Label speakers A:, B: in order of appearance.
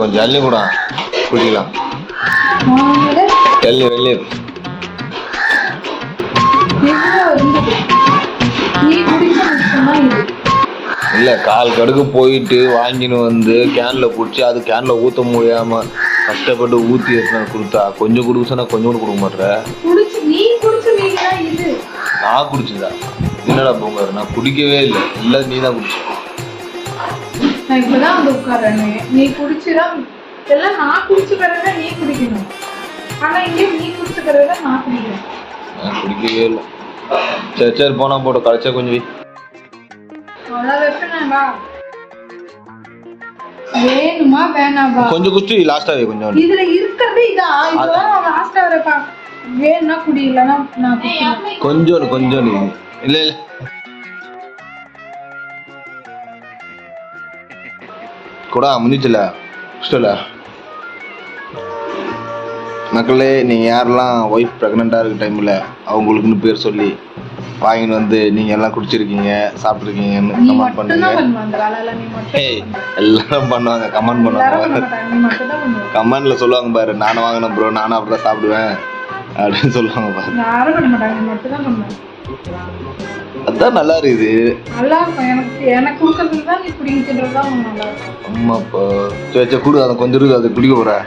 A: கொஞ்சம் எள்ளி கூட குடிக்கலாம். எள்ளி வெள்ளீர் இல்ல, கால் கடுக்கு போயிட்டு வாங்கின்னு வந்து கேன்ல பிடிச்சி அது கேன்ல ஊத்த முடியாம கஷ்டப்பட்டு ஊத்தி எடுத்து கொடுத்தா கொஞ்சம் கொடுக்க சொன்னா கொஞ்சம் கூட கொடுக்க மாட்டேற. நான் குடிச்சுதா? என்னடா போங்க, நான் குடிக்கவே இல்லை. இல்ல நீ தான் குடிச்ச.
B: நான் இப்பதான் வந்து உட்கார்றேன். நீ குடிச்சுதான் எல்லாம் நான் குடிச்சு பிறகு நீ குடிக்கணும். ஆனா இங்கே நீ குடிச்ச பிறகு நான் குடிக்கிறேன்.
A: நான் குடிக்கவே இல்லை. சரி சரி போனா போட்டு கழிச்சா கொஞ்சம்
B: வேணுமா வேணாமா?
A: கொஞ்சம் குடிச்சு லாஸ்டாவே கொஞ்சம்.
B: இதுல இருக்கிறது இதான். இதுதான் லாஸ்டா வரப்பா. வேணும்னா குடி, இல்லைன்னா நான்
A: கொஞ்சம் கொஞ்சம். இல்ல இல்ல கூட முடிஞ்சல இஷ்டல. மக்களே, நீங்கள் யாரெல்லாம் ஒய்ஃப் ப்ரெக்னெண்ட்டாக இருக்க டைமில் அவங்களுக்குன்னு பேர் சொல்லி வாங்கின்னு வந்து நீங்கள் எல்லாம் குடிச்சிருக்கீங்க, சாப்பிட்ருக்கீங்கன்னு கமெண்ட் பண்ணுங்க. எல்லாரும் பண்ணுவாங்க, கமெண்ட் பண்ணுவாங்க. கமெண்ட்ல சொல்லுவாங்க பாரு, நானும் வாங்கினேன் ப்ரோ, நானும் அப்படி தான் சாப்பிடுவேன் அப்படின்னு சொல்லுவாங்க பாரு. அதான் நல்லா இருக்குது. அம்மாப்பா சரி குடு, அதை கொஞ்சம் இருக்கு, அதை குடிக்க போறேன்.